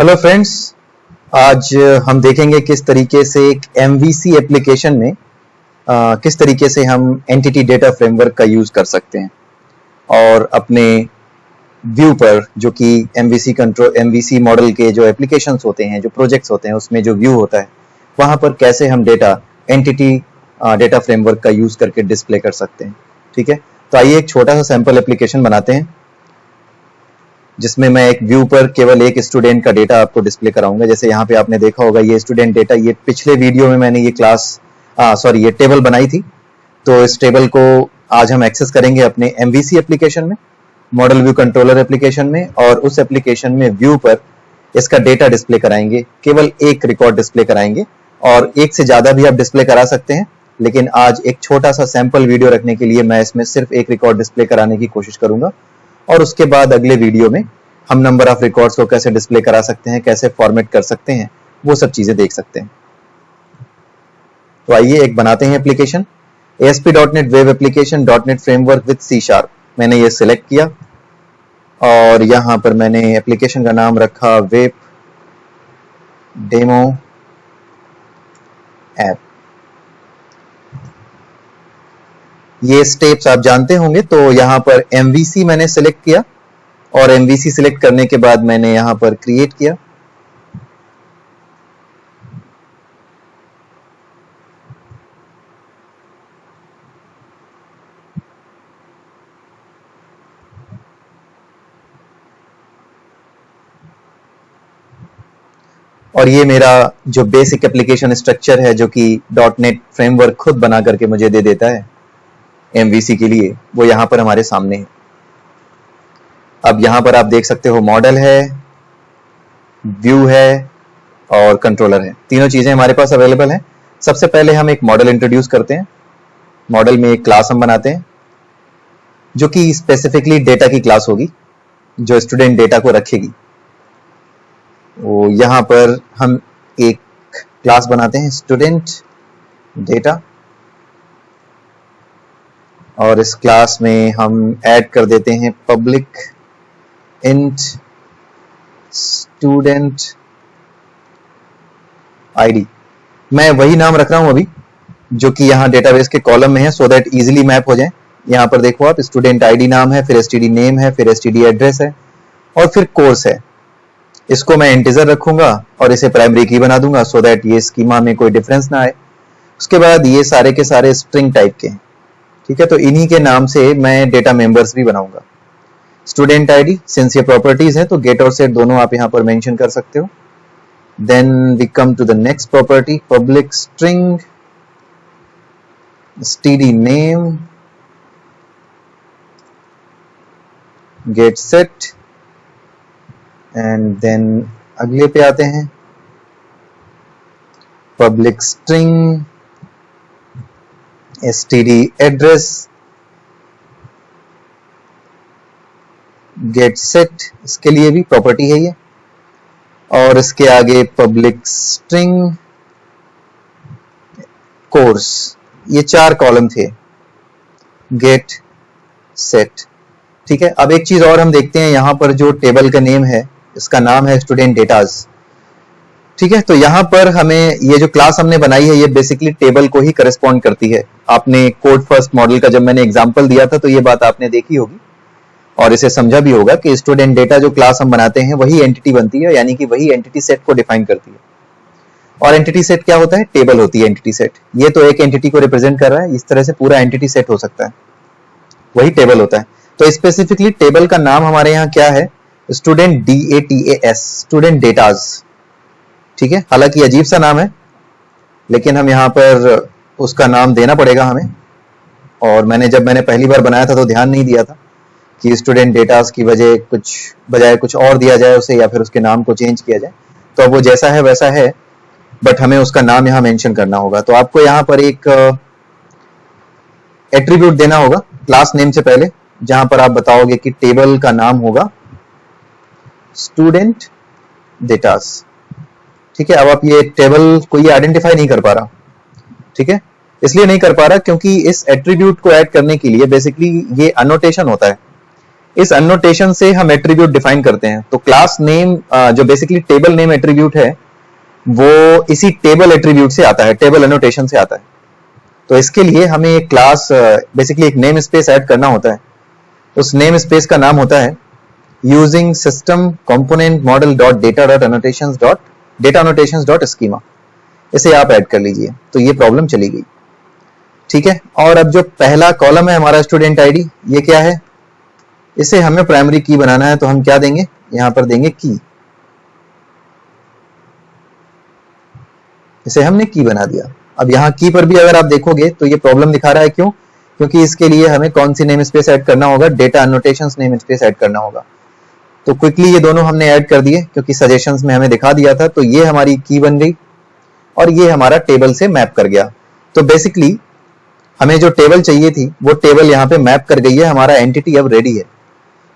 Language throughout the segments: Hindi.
हेलो फ्रेंड्स, आज हम देखेंगे किस तरीके से एक MVC एप्लीकेशन में किस तरीके से हम एंटिटी डेटा फ्रेमवर्क का यूज कर सकते हैं और अपने व्यू पर, जो कि MVC मॉडल के जो एप्लीकेशंस होते हैं, जो प्रोजेक्ट्स होते हैं, उसमें जो व्यू होता है वहां पर कैसे हम एंटिटी डेटा फ्रेमवर्क का यूज करके डिस्प्ले कर सकते हैं। ठीक है, तो आइए एक छोटा सा सैंपल एप्लीकेशन बनाते हैं जिसमें मैं एक व्यू पर केवल एक स्टूडेंट का डेटा आपको डिस्प्ले कराऊंगा। जैसे यहाँ पे आपने देखा होगा ये स्टूडेंट डेटा, ये पिछले वीडियो में मैंने ये टेबल बनाई थी। तो इस टेबल को आज हम एक्सेस करेंगे अपने MVC एप्लीकेशन में, मॉडल व्यू कंट्रोलर एप्लीकेशन में, और उस एप्लीकेशन में व्यू पर इसका डेटा डिस्प्ले कराएंगे। केवल एक रिकॉर्ड डिस्प्ले कराएंगे और एक से ज्यादा भी आप डिस्प्ले करा सकते हैं, लेकिन आज एक छोटा सा सैंपल वीडियो रखने के लिए मैं इसमें सिर्फ एक रिकॉर्ड डिस्प्ले कराने की कोशिश करूंगा। और उसके बाद अगले वीडियो में हम नंबर ऑफ रिकॉर्ड्स को कैसे डिस्प्ले करा सकते हैं, कैसे फॉर्मेट कर सकते हैं, वो सब चीजें देख सकते हैं। तो आइए एक बनाते हैं application. ASP.NET web application .NET framework with C#। मैंने ये सिलेक्ट किया और यहां पर मैंने एप्लीकेशन का नाम रखा वेब डेमो ऐप। ये स्टेप्स आप जानते होंगे। तो यहां पर MVC मैंने सिलेक्ट किया और MVC सिलेक्ट करने के बाद मैंने यहां पर क्रिएट किया। और ये मेरा जो बेसिक एप्लीकेशन स्ट्रक्चर है, जो कि .NET फ्रेमवर्क खुद बना करके मुझे दे देता है MVC के लिए, वो यहां पर हमारे सामने है। अब यहां पर आप देख सकते हो मॉडल है, व्यू है और कंट्रोलर है। तीनों चीजें हमारे पास अवेलेबल हैं। सबसे पहले हम एक मॉडल इंट्रोड्यूस करते हैं। मॉडल में एक क्लास हम बनाते हैं जो कि स्पेसिफिकली डेटा की क्लास होगी, जो स्टूडेंट डेटा को रखेगी। वो यहां पर हम एक क्लास बनाते हैं स्टूडेंट डेटा, और इस क्लास में हम ऐड कर देते हैं पब्लिक इंट स्टूडेंट आईडी। मैं वही नाम रख रहा हूं अभी जो कि यहाँ डेटाबेस के कॉलम में है, सो दैट इजीली मैप हो जाए। यहाँ पर देखो आप, स्टूडेंट आईडी नाम है, फिर एसटीडी नेम है, फिर एसटीडी एड्रेस है और फिर कोर्स है। इसको मैं इंटीजर रखूंगा और इसे प्राइमरी की बना दूंगा, सो दैट ये स्कीमा में कोई डिफरेंस ना आए। उसके बाद ये सारे के सारे स्ट्रिंग टाइप के हैं। ठीक है, तो इन्हीं के नाम से मैं डेटा मेंबर्स भी बनाऊंगा। स्टूडेंट आईडी, सिंस ये प्रॉपर्टीज है तो गेट और सेट दोनों आप यहां पर मेंशन कर सकते हो। Then we come to the next property, public string std name, get set, and then अगले पे आते हैं public string std address, get set, इसके लिए भी प्रॉपर्टी है ये, और इसके आगे पब्लिक स्ट्रिंग कोर्स। ये 4 कॉलम थे, गेट सेट। ठीक है, अब एक चीज और हम देखते हैं। यहां पर जो टेबल का नेम है, इसका नाम है स्टूडेंट डेटाज। ठीक है, तो यहां पर हमें ये जो क्लास हमने बनाई है, ये बेसिकली टेबल को ही करस्पॉन्ड करती है। आपने कोड फर्स्ट मॉडल का जब मैंने एग्जांपल दिया था तो ये बात आपने देखी होगी और इसे समझा भी होगा कि स्टूडेंट डेटा जो क्लास हम बनाते हैं वही एंटिटी बनती है, यानी कि वही एंटिटी सेट को डिफाइन करती है। और एंटिटी सेट क्या होता है? टेबल होती है एंटिटी सेट। ये तो एक एंटिटी को रिप्रेजेंट कर रहा है, इस तरह से पूरा एंटिटी सेट हो सकता है, वही टेबल होता है। तो स्पेसिफिकली टेबल का नाम हमारे यहाँ क्या है? Student DATAS, student datas. ठीक है, हालांकि अजीब सा नाम है, लेकिन हम यहाँ पर उसका नाम देना पड़ेगा हमें। और जब मैंने पहली बार बनाया था तो ध्यान नहीं दिया था कि स्टूडेंट डेटास की बजाय कुछ और दिया जाए उसे, या फिर उसके नाम को चेंज किया जाए। तो अब वो जैसा है वैसा है, बट हमें उसका नाम यहाँ मेंशन करना होगा। तो आपको यहाँ पर एक एट्रीब्यूट देना होगा क्लास नेम से पहले, जहां पर आप बताओगे कि टेबल का नाम होगा स्टूडेंट डेटास। ठीक है, अब आप ये टेबल को ये आइडेंटिफाई नहीं कर पा रहा। ठीक है, इसलिए नहीं कर पा रहा क्योंकि इस एट्रीब्यूट को ऐड करने के लिए बेसिकली ये अनोटेशन होता है। इस अनोटेशन से हम एट्रीब्यूट डिफाइन करते हैं। तो क्लास नेम जो बेसिकली टेबल नेम एट्रीब्यूट है वो इसी टेबल एट्रीब्यूट से आता है, टेबल अनोटेशन से आता है। तो इसके लिए हमें एक क्लास बेसिकली एक नेम स्पेस ऐड करना होता है। उस नेम स्पेस का नाम होता है using system component model dot data dot annotations dot data annotations dot schema. इसे आप ऐड कर लीजिए तो ये प्रॉब्लम चली गई, ठीक है। और अब जो पहला कॉलम है हमारा स्टूडेंट आईडी, ये क्या है, इसे हमें प्राइमरी की बनाना है। तो हम क्या देंगे, यहां पर देंगे की। इसे हमने की बना दिया। अब यहाँ की पर भी अगर आप देखोगे तो ये प्रॉब्लम दिखा रहा है, क्यों? क्योंकि इसके लिए हमें कौन सी नेम स्पेस ऐड करना होगा, data annotations name space add करना होगा। तो क्विकली ये दोनों हमने ऐड कर दिए क्योंकि सजेशंस में हमें दिखा दिया था। तो ये हमारी की बन गई और ये हमारा टेबल से मैप कर गया। तो बेसिकली हमें जो टेबल चाहिए थी वो टेबल यहाँ पे मैप कर गई है। हमारा एंटिटी अब रेडी है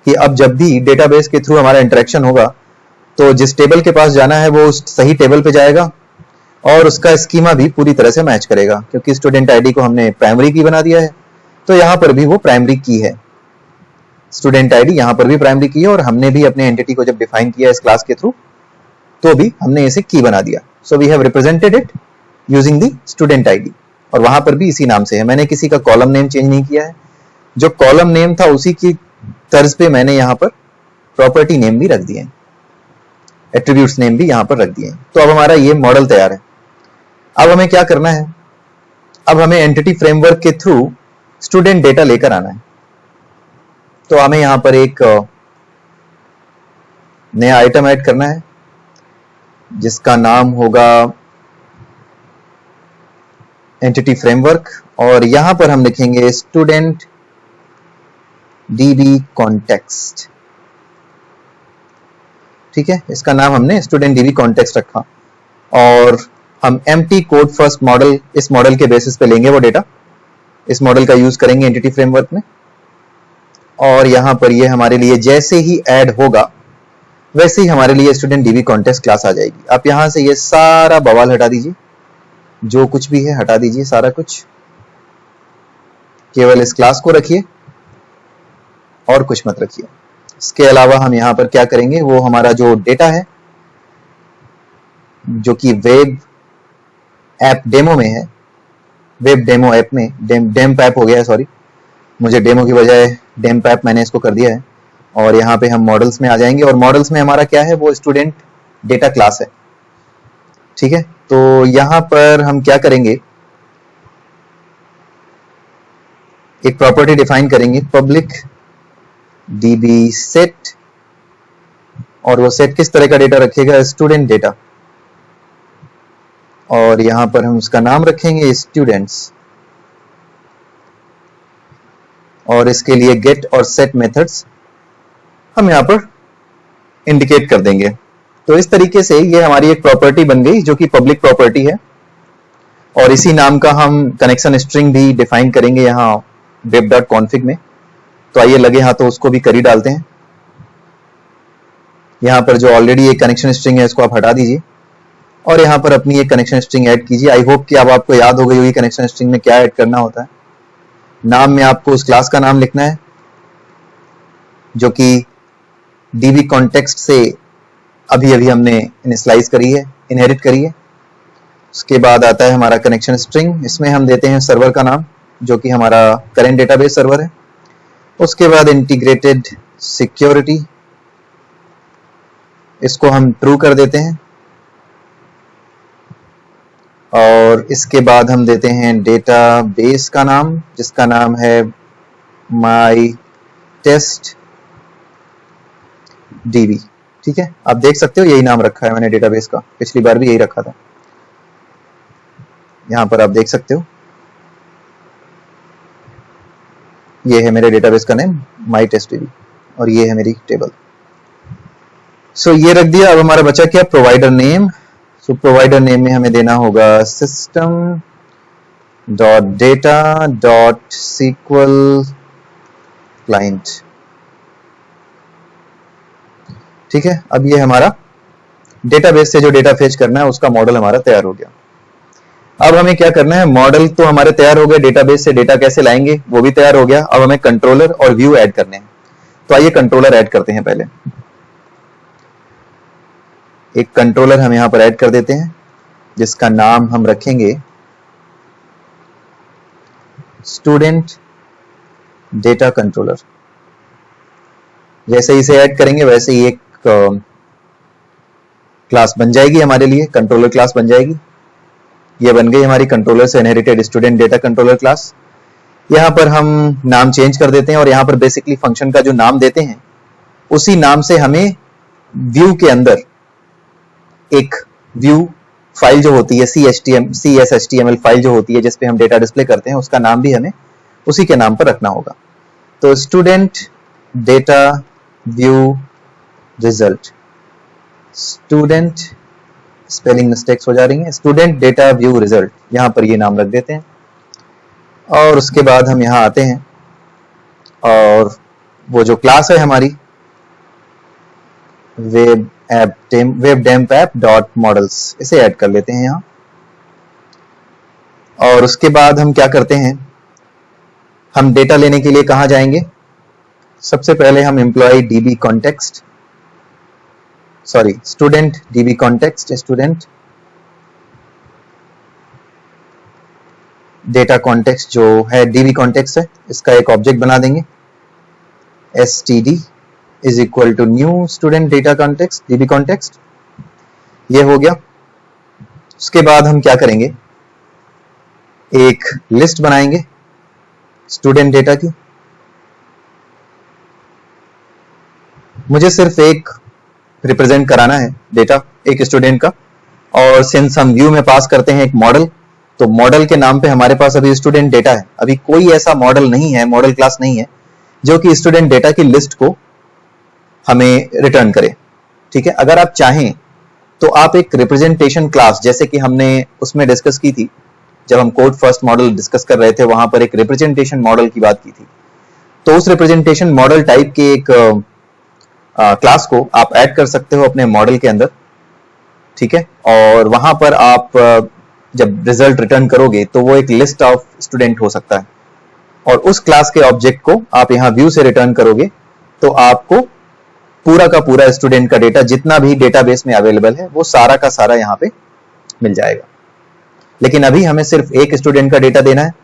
कि अब जब भी डेटाबेस के थ्रू हमारा इंटरेक्शन होगा तो जिस टेबल के पास जाना है वो उस सही टेबल पे जाएगा और उसका स्कीमा भी पूरी तरह से मैच करेगा। क्योंकि स्टूडेंट आईडी को हमने प्राइमरी की बना दिया है तो यहाँ पर भी वो प्राइमरी की है। स्टूडेंट आईडी यहाँ पर भी प्राइमरी की है और हमने भी अपने एंटिटी को जब डिफाइन किया इस क्लास के थ्रू तो भी हमने इसे की बना दिया। So we have represented it using the student ID और वहां पर भी इसी नाम से है। मैंने किसी का कॉलम नेम चेंज नहीं किया है, जो कॉलम नेम था उसी की तर्ज पे मैंने यहाँ पर प्रॉपर्टी नेम भी रख दिए, एट्रीब्यूट्स नेम भी यहाँ पर रख दिए। तो अब हमारा ये मॉडल तैयार है। अब हमें क्या करना है, अब हमें एंटिटी फ्रेमवर्क के थ्रू स्टूडेंट डेटा लेकर आना है। तो हमें यहां पर एक नया आइटम ऐड करना है जिसका नाम होगा एंटिटी फ्रेमवर्क और यहां पर हम लिखेंगे स्टूडेंट डीबी कॉन्टेक्स्ट। ठीक है, इसका नाम हमने स्टूडेंट डीबी कॉन्टेक्स्ट रखा और हम एम्प्टी कोड फर्स्ट मॉडल, इस मॉडल के बेसिस पे लेंगे वो डेटा, इस मॉडल का यूज करेंगे एंटिटी फ्रेमवर्क में। और यहां पर ये हमारे लिए जैसे ही ऐड होगा वैसे ही हमारे लिए स्टूडेंट डीबी कॉन्टेक्स्ट क्लास आ जाएगी। आप यहां से ये सारा बवाल हटा दीजिए, जो कुछ भी है हटा दीजिए सारा कुछ, केवल इस क्लास को रखिए और कुछ मत रखिए। इसके अलावा हम यहां पर क्या करेंगे, वो हमारा जो डेटा है जो कि वेब ऐप डेमो में है, वेब डेमो ऐप में डेम पैप हो गया है, सॉरी, मुझे डेमो की बजाय डेम पैप मैंने इसको कर दिया है। और यहाँ पे हम मॉडल्स में आ जाएंगे और मॉडल्स में हमारा क्या है, वो स्टूडेंट डेटा क्लास है। ठीक है, तो यहाँ पर हम क्या करेंगे, एक प्रॉपर्टी डिफाइन करेंगे पब्लिक डीबी सेट, और वो सेट किस तरह का डेटा रखेगा, स्टूडेंट डेटा, और यहां पर हम उसका नाम रखेंगे स्टूडेंट्स और इसके लिए गेट और सेट मेथड्स हम यहां पर इंडिकेट कर देंगे। तो इस तरीके से ये हमारी एक प्रॉपर्टी बन गई जो कि पब्लिक प्रॉपर्टी है और इसी नाम का हम कनेक्शन स्ट्रिंग भी डिफाइन करेंगे यहाँ web.config में। तो आइए लगे हाथ तो उसको भी कर ही डालते हैं। यहाँ पर जो ऑलरेडी एक कनेक्शन स्ट्रिंग है इसको आप हटा दीजिए और यहाँ पर अपनी एक कनेक्शन स्ट्रिंग ऐड कीजिए। आई होप कि अब आपको याद हो गई होगी कनेक्शन स्ट्रिंग में क्या ऐड करना होता है। नाम में आपको उस क्लास का नाम लिखना है जो कि डीबी कॉन्टेक्स्ट से अभी अभी हमने इनिशियलाइज करी है, इनहेरिट करी है। उसके बाद आता है हमारा कनेक्शन स्ट्रिंग, इसमें हम देते हैं सर्वर का नाम जो कि हमारा करेंट डेटाबेस सर्वर है। उसके बाद इंटीग्रेटेड सिक्योरिटी, इसको हम ट्रू कर देते हैं और इसके बाद हम देते हैं डेटाबेस का नाम जिसका नाम है माई टेस्ट डीबी। ठीक है, आप देख सकते हो यही नाम रखा है मैंने डेटाबेस का, पिछली बार भी यही रखा था। यहां पर आप देख सकते हो ये है मेरे डेटाबेस का नेम माई टेस्ट डीबी और ये है मेरी टेबल। सो ये रख दिया। अब हमारा बचा क्या, प्रोवाइडर नेम। सो प्रोवाइडर नेम में हमें देना होगा system dot data dot SQL client. ठीक है, अब ये हमारा डेटाबेस से जो डेटा फेच करना है उसका मॉडल हमारा तैयार हो गया। अब हमें क्या करना है, मॉडल तो हमारे तैयार हो गए, डेटाबेस से डेटा कैसे लाएंगे वो भी तैयार हो गया। अब हमें कंट्रोलर और व्यू ऐड करने हैं। तो आइए कंट्रोलर ऐड करते हैं। पहले एक कंट्रोलर हम यहां पर ऐड कर देते हैं जिसका नाम हम रखेंगे स्टूडेंट डेटा कंट्रोलर। जैसे इसे ऐड करेंगे वैसे ही एक क्लास बन जाएगी हमारे लिए, कंट्रोलर क्लास बन जाएगी। ये बन गई हमारी कंट्रोलर से inherited student data controller class. यहां पर हम नाम चेंज कर देते हैं और यहां पर बेसिकली फंक्शन का जो नाम देते हैं उसी नाम से हमें व्यू के अंदर एक व्यू फाइल जो होती है CSHTML फाइल जो होती है जिसपे हम डेटा डिस्प्ले करते हैं, उसका नाम भी हमें उसी के नाम पर रखना होगा। तो student data view result, student spelling mistakes हो जा रही हैं, स्टूडेंट डेटा व्यू रिजल्ट, यहां पर ये नाम रख देते हैं। और उसके बाद हम यहां आते हैं और वो जो क्लास है हमारी webdampApp.models, इसे ऐड कर लेते हैं यहां। और उसके बाद हम क्या करते हैं, हम डेटा लेने के लिए कहां जाएंगे? सबसे पहले हम employ DB context, student DB context, student data context जो है DB कॉन्टेक्स्ट है, इसका एक ऑब्जेक्ट बना देंगे std is equal to new student data context DB context. ये हो गया। उसके बाद हम क्या करेंगे, एक लिस्ट बनाएंगे स्टूडेंट डेटा की। मुझे सिर्फ एक रिप्रेजेंट कराना है डेटा एक स्टूडेंट का, और सिंस हम व्यू में पास करते हैं एक मॉडल, तो मॉडल के नाम पे हमारे पास अभी स्टूडेंट डेटा है। अभी कोई ऐसा मॉडल नहीं है, मॉडल क्लास नहीं है जो कि स्टूडेंट डेटा की लिस्ट को हमें रिटर्न करे। ठीक है, अगर आप चाहें तो आप एक रिप्रेजेंटेशन क्लास, जैसे कि हमने उसमें डिस्कस की थी जब हम कोड फर्स्ट मॉडल डिस्कस कर रहे थे, वहां पर एक रिप्रेजेंटेशन मॉडल की बात की थी, तो उस रिप्रेजेंटेशन मॉडल टाइप के एक क्लास को आप ऐड कर सकते हो अपने मॉडल के अंदर। ठीक है, और वहां पर आप जब रिजल्ट रिटर्न करोगे तो वो एक लिस्ट ऑफ स्टूडेंट हो सकता है, और उस क्लास के ऑब्जेक्ट को आप यहां व्यू से रिटर्न करोगे तो आपको पूरा का पूरा स्टूडेंट का डेटा जितना भी डेटाबेस में अवेलेबल है वो सारा का सारा यहां पे मिल जाएगा। लेकिन अभी हमें सिर्फ एक स्टूडेंट का डेटा देना है,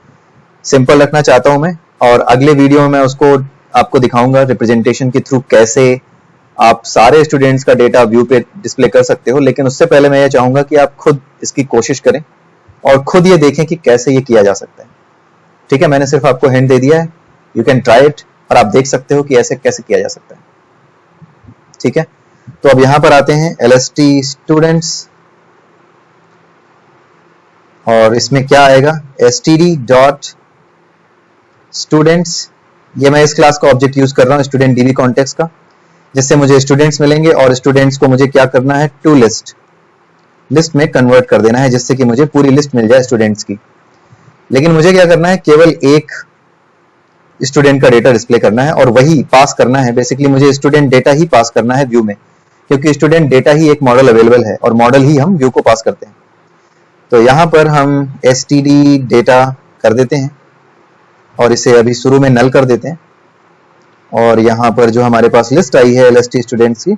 सिंपल रखना चाहता हूं मैं, और अगले वीडियो में उसको आपको दिखाऊंगा रिप्रेजेंटेशन के थ्रू कैसे आप सारे स्टूडेंट्स का डेटा व्यू पे डिस्प्ले कर सकते हो। लेकिन उससे पहले मैं ये चाहूंगा कि आप खुद इसकी कोशिश करें और खुद ये देखें कि कैसे ये किया जा सकता है। ठीक है, मैंने सिर्फ आपको हिंट दे दिया है, यू कैन ट्राई इट, और आप देख सकते हो कि ऐसे कैसे किया जा सकता है। ठीक है, तो अब यहां पर आते हैं LST स्टूडेंट्स, और इसमें क्या आएगा, std.students। ये मैं इस क्लास का ऑब्जेक्ट यूज कर रहा हूं स्टूडेंट DB कॉन्टेक्स्ट का, जिससे मुझे स्टूडेंट्स मिलेंगे, और स्टूडेंट्स को मुझे क्या करना है, टू लिस्ट में कन्वर्ट कर देना है, जिससे कि मुझे पूरी लिस्ट मिल जाए स्टूडेंट्स की। लेकिन मुझे क्या करना है, केवल एक स्टूडेंट का डेटा डिस्प्ले करना है और वही पास करना है। बेसिकली मुझे स्टूडेंट डेटा ही पास करना है व्यू में, क्योंकि स्टूडेंट डेटा ही एक मॉडल अवेलेबल है और मॉडल ही हम व्यू को पास करते हैं। तो यहां पर हम std डेटा कर देते हैं और इसे अभी शुरू में नल कर देते हैं, और यहां पर जो हमारे पास लिस्ट आई है LST स्टूडेंट्स की,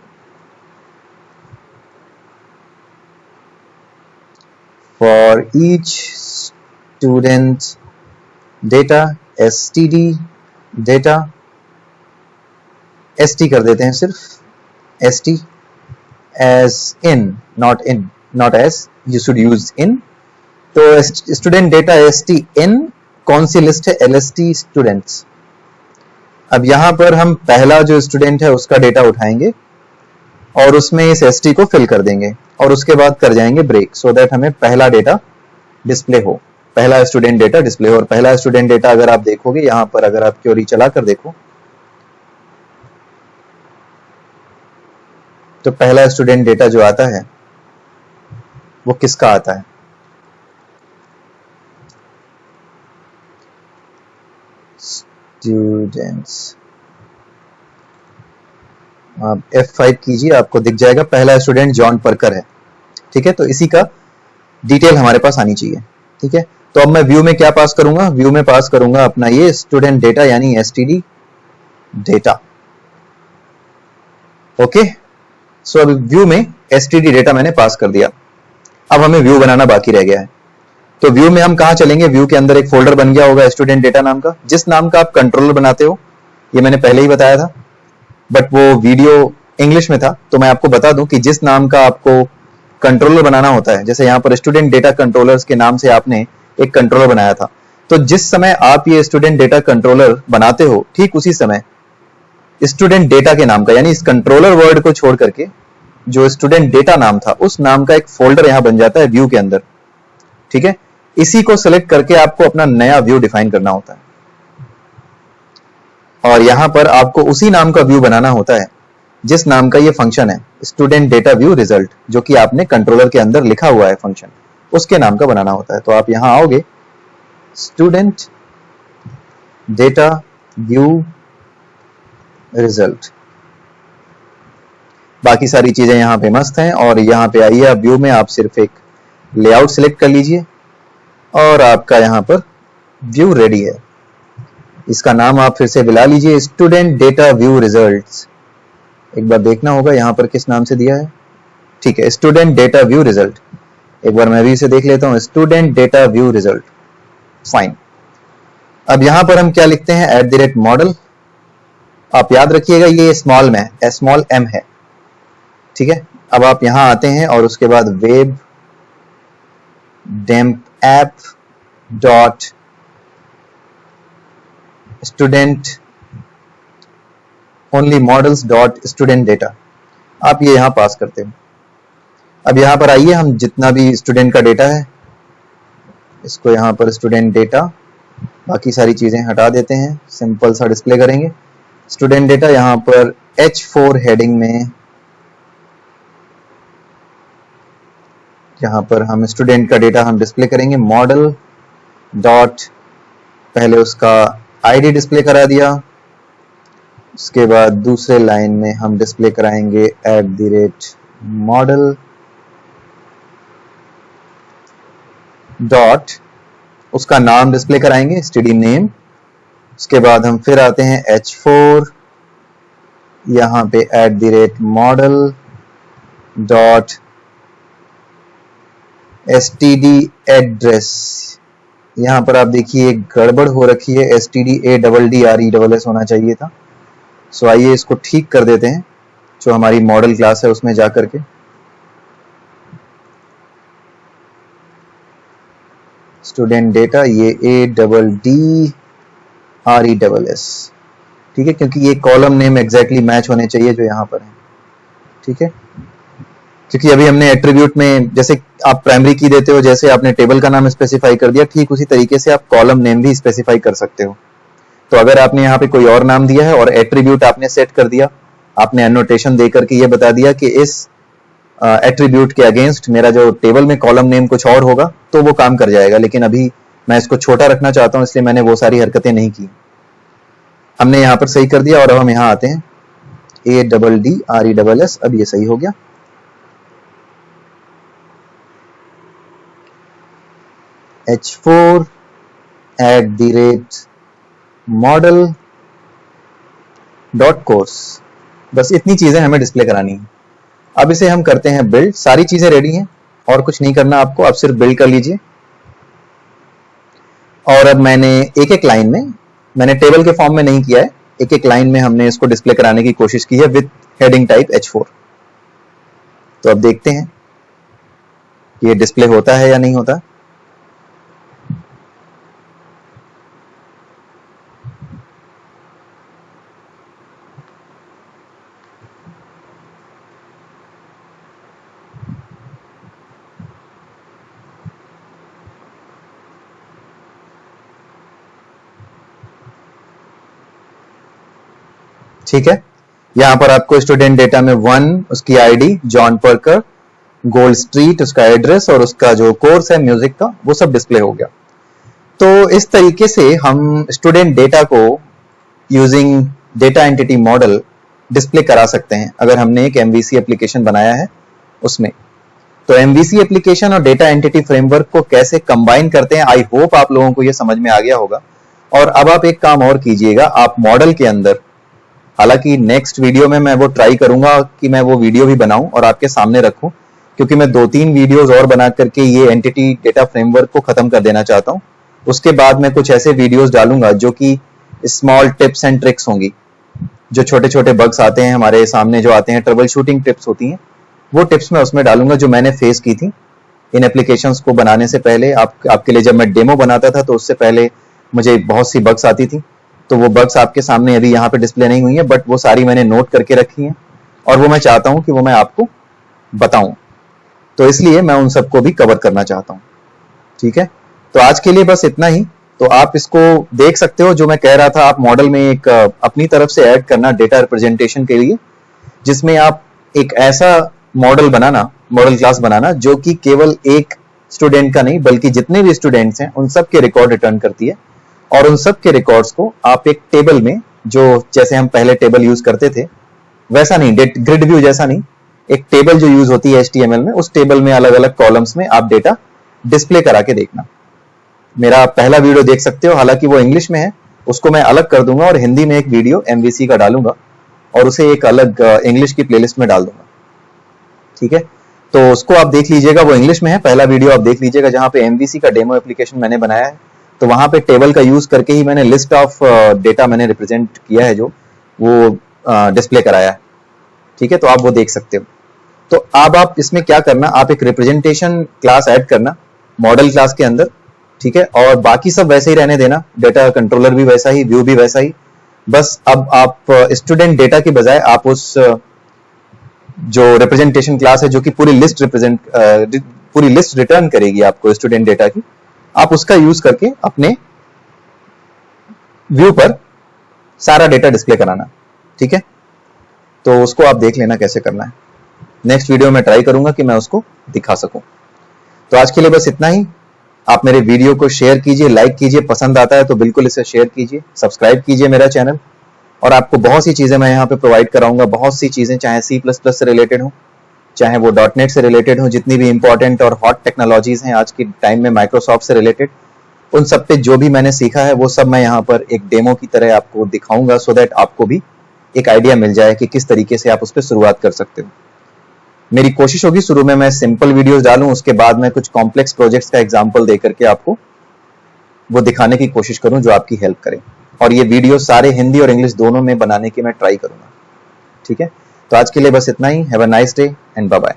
for each student data std data, st कर देते हैं सिर्फ, st as in, not as, you should use in। तो स्टूडेंट डेटा st in कौन सी लिस्ट है, LST स्टूडेंट्स। अब यहां पर हम पहला जो स्टूडेंट है उसका डेटा उठाएंगे और उसमें इस st को फिल कर देंगे, और उसके बाद कर जाएंगे ब्रेक, सो दैट हमें पहला डेटा डिस्प्ले हो, पहला स्टूडेंट डेटा डिस्प्ले हो। और पहला स्टूडेंट डेटा अगर आप देखोगे यहां पर, अगर आप क्वेरी चला कर देखो तो पहला स्टूडेंट डेटा जो आता है वो किसका आता है, स्टूडेंट्स। आप F5 कीजिए, आपको दिख जाएगा पहला स्टूडेंट जॉन परकर है। ठीक है, तो इसी का डिटेल हमारे पास आनी चाहिए। ठीक है, तो अब मैं व्यू में क्या पास करूंगा, व्यू में पास करूंगा अपना ये स्टूडेंट डेटा यानी std डेटा। ओके, सो अब व्यू में std डेटा मैंने पास कर दिया। अब हमें व्यू बनाना बाकी रह गया है। तो व्यू में हम कहां चलेंगे? व्यू के अंदर एक फोल्डर बन गया होगा स्टूडेंट डेटा नाम का, जिस नाम का आप कंट्रोलर बनाते हो, ये मैंने पहले ही बताया था, बट वो वीडियो इंग्लिश में था, तो मैं आपको बता दूं कि जिस नाम का आपको कंट्रोलर बनाना होता है, जैसे यहां पर स्टूडेंट डेटा कंट्रोलर्स के नाम से आपने एक कंट्रोलर बनाया था, तो जिस समय आप ये स्टूडेंट डेटा कंट्रोलर बनाते हो, ठीक उसी समय स्टूडेंट डेटा के नाम का, यानी इस कंट्रोलर वर्ड को छोड़ करके जो स्टूडेंट डेटा नाम था, उस नाम का एक फोल्डर यहां बन जाता है व्यू के अंदर। ठीक है, इसी को सिलेक्ट करके आपको अपना नया व्यू डिफाइन करना होता है, और यहां पर आपको उसी नाम का व्यू बनाना होता है जिस नाम का ये फंक्शन है, स्टूडेंट डेटा व्यू रिजल्ट, जो कि आपने कंट्रोलर के अंदर लिखा हुआ है फंक्शन, उसके नाम का बनाना होता है। तो आप यहां आओगे, स्टूडेंट डेटा व्यू रिजल्ट, बाकी सारी चीजें यहां पे मस्त हैं, और यहां पे आइए आप व्यू में, आप सिर्फ एक लेआउट सिलेक्ट कर लीजिए और आपका यहां पर व्यू रेडी है। इसका नाम आप फिर से मिला लीजिए, स्टूडेंट डेटा व्यू रिजल्ट्स। एक बार देखना होगा यहां पर किस नाम से दिया है। ठीक है, स्टूडेंट डेटा व्यू रिजल्ट। एक बार मैं भी इसे देख लेता हूं, student data view result. Fine. अब यहां पर हम क्या लिखते हैं? @model। आप याद रखिएगा ये स्मॉल में है, स्मॉल m है। ठीक है, अब आप यहां आते हैं और उसके बाद web damp app dot student only models dot student data, आप ये यहां पास करते हैं। अब यहां पर आइए, हम जितना भी स्टूडेंट का डेटा है इसको यहां पर स्टूडेंट डेटा, बाकी सारी चीजें हटा देते हैं, सिंपल सा डिस्प्ले करेंगे स्टूडेंट डेटा। यहां पर H4 हेडिंग में यहां पर हम स्टूडेंट का डेटा हम डिस्प्ले करेंगे, मॉडल डॉट, पहले उसका आईडी डिस्प्ले करा दिया, उसके बाद दूसरे लाइन में हम डिस्प्ले कराएंगे @model डॉट, उसका नाम डिस्प्ले कराएंगे std नेम। उसके बाद हम फिर आते हैं H4, यहां पे @model डॉट std एड्रेस। यहां पर आप देखिए गड़बड़ हो रखी है, std_address होना चाहिए था। सो आइए इसको ठीक कर देते हैं, जो हमारी मॉडल क्लास है उसमें जाकर के स्टूडेंट डेटा, ये ADDRESS। ठीक है, क्योंकि ये कॉलम नेम एग्जैक्टली मैच होने चाहिए जो यहां पर है। ठीक है, क्योंकि अभी हमने एट्रीब्यूट में जैसे आप प्राइमरी की देते हो, जैसे आपने टेबल का नाम स्पेसिफाई कर दिया, ठीक उसी तरीके से आप कॉलम नेम भी स्पेसिफाई कर सकते हो। तो अगर आपने यहाँ पे कोई और नाम दिया है और एट्रीब्यूट आपने सेट कर दिया, आपने एनोटेशन देकर के ये बता दिया कि इस एट्रीब्यूट के अगेंस्ट मेरा जो टेबल में कॉलम नेम कुछ और होगा, तो वो काम कर जाएगा। लेकिन अभी मैं इसको छोटा रखना चाहता हूं, इसलिए मैंने वो सारी हरकतें नहीं की। हमने यहाँ पर सही कर दिया, और अब हम यहाँ आते हैं ADDRESS, अब ये सही हो गया। H4 @model.course, बस इतनी चीजें हमें डिस्प्ले करानी है। अब इसे हम करते हैं बिल्ड। सारी चीजें रेडी हैं और कुछ नहीं करना आपको, आप सिर्फ बिल्ड कर लीजिए। और अब मैंने एक एक लाइन में, मैंने टेबल के फॉर्म में नहीं किया है, एक एक लाइन में हमने इसको डिस्प्ले कराने की कोशिश की है विद हेडिंग टाइप H4। तो अब देखते हैं ये डिस्प्ले होता है या नहीं होता। ठीक है, यहां पर आपको स्टूडेंट डेटा में 1 उसकी आईडी, जॉन परकर, गोल्ड स्ट्रीट उसका एड्रेस, और उसका जो कोर्स है म्यूजिक का, वो सब डिस्प्ले हो गया। तो इस तरीके से हम स्टूडेंट डेटा को using data entity model display करा सकते हैं, अगर हमने एक MVC एप्लीकेशन बनाया है उसमें। तो MVC एप्लीकेशन और डेटा एंटिटी फ्रेमवर्क को कैसे कंबाइन करते हैं, आई होप आप लोगों को ये समझ में आ गया होगा। और अब आप एक काम और कीजिएगा, आप मॉडल के अंदर हालांकि नेक्स्ट वीडियो में मैं वो ट्राई करूंगा कि मैं वो वीडियो भी बनाऊं और आपके सामने रखूं, क्योंकि मैं 2-3 वीडियोस और बना करके ये एंटिटी डेटा फ्रेमवर्क को खत्म कर देना चाहता हूं। उसके बाद मैं कुछ ऐसे वीडियोस डालूंगा जो कि स्मॉल टिप्स एंड ट्रिक्स होंगी, जो छोटे छोटे बग्स आते हैं हमारे सामने, जो आते हैं ट्रबल शूटिंग टिप्स होती हैं, वो टिप्स मैं उसमें डालूंगा जो मैंने फेस की थी इन एप्लीकेशंस को बनाने से पहले। आपके लिए जब मैं डेमो बनाता था तो उससे पहले मुझे बहुत सी बग्स आती थी, तो वो बग्स आपके सामने अभी यहाँ पे डिस्प्ले नहीं हुई है, बट वो सारी मैंने नोट करके रखी हैं और वो मैं चाहता हूँ कि वो मैं आपको बताऊं, तो इसलिए मैं उन सबको भी कवर करना चाहता हूँ। ठीक है, तो आज के लिए बस इतना ही। तो आप इसको देख सकते हो, जो मैं कह रहा था, आप मॉडल में एक अपनी तरफ से ऐड करना डेटा रिप्रेजेंटेशन के लिए, जिसमें आप एक ऐसा मॉडल बनाना, मॉडल क्लास बनाना जो कि केवल एक स्टूडेंट का नहीं बल्कि जितने भी स्टूडेंट्स हैं उन सब के रिकॉर्ड रिटर्न करती है, और उन सब के रिकॉर्ड्स को आप एक टेबल में, जो जैसे हम पहले टेबल यूज करते थे वैसा नहीं, ग्रिड व्यू जैसा नहीं, एक टेबल जो यूज होती है HTML में, उस टेबल में अलग अलग कॉलम्स में आप डेटा डिस्प्ले करा के देखना। मेरा पहला वीडियो देख सकते हो, हालांकि वो इंग्लिश में है, उसको मैं अलग कर दूंगा और हिंदी में एक वीडियो MVC का डालूंगा और उसे एक अलग इंग्लिश की प्लेलिस्ट में डाल दूंगा। ठीक है, तो उसको आप देख लीजिएगा, वो इंग्लिश में है, पहला वीडियो आप देख लीजिएगा जहां पे MVC का डेमो एप्लीकेशन मैंने बनाया है। तो वहां पे टेबल का यूज करके ही मैंने लिस्ट ऑफ डेटा मैंने रिप्रेजेंट किया है, जो वो डिस्प्ले कराया है। ठीक है, तो आप वो देख सकते हो। तो अब आप इसमें क्या करना, आप एक रिप्रेजेंटेशन क्लास ऐड करना मॉडल क्लास के अंदर। ठीक है, और बाकी सब वैसे ही रहने देना, डेटा कंट्रोलर भी वैसा ही, व्यू भी वैसा ही। बस अब आप स्टूडेंट डेटा के बजाय आप उस जो रिप्रेजेंटेशन क्लास है जो कि पूरी लिस्ट रिटर्न करेगी आपको स्टूडेंट डेटा की, आप उसका यूज करके अपने व्यू पर सारा डेटा डिस्प्ले कराना। ठीक है, तो उसको आप देख लेना कैसे करना है। नेक्स्ट वीडियो में ट्राई करूंगा कि मैं उसको दिखा सकूं। तो आज के लिए बस इतना ही। आप मेरे वीडियो को शेयर कीजिए, लाइक कीजिए, पसंद आता है तो बिल्कुल इसे शेयर कीजिए, सब्सक्राइब कीजिए मेरा चैनल, और आपको बहुत सी चीजें मैं यहाँ पे प्रोवाइड कराऊंगा, बहुत सी चीजें, चाहे C++ से रिलेटेड हो, चाहे वो .NET से रिलेटेड हो, जितनी भी इंपॉर्टेंट और हॉट टेक्नोलॉजीज हैं आज के टाइम में माइक्रोसॉफ्ट से रिलेटेड, उन सब पे जो भी मैंने सीखा है वो सब मैं यहाँ पर एक डेमो की तरह आपको दिखाऊंगा, सो दैट आपको भी एक आइडिया मिल जाए कि किस तरीके से आप उस पर शुरुआत कर सकते हो। मेरी कोशिश होगी शुरू में मैं सिंपल वीडियोस डालूं, उसके बाद मैं कुछ कॉम्प्लेक्स प्रोजेक्ट्स का एग्जांपल दे करके आपको वो दिखाने की कोशिश करूं जो आपकी हेल्प करे, और ये वीडियो सारे हिंदी और इंग्लिश दोनों में बनाने की मैं ट्राई करूंगा। ठीक है, तो आज के लिए बस इतना ही। Have a nice day and bye bye.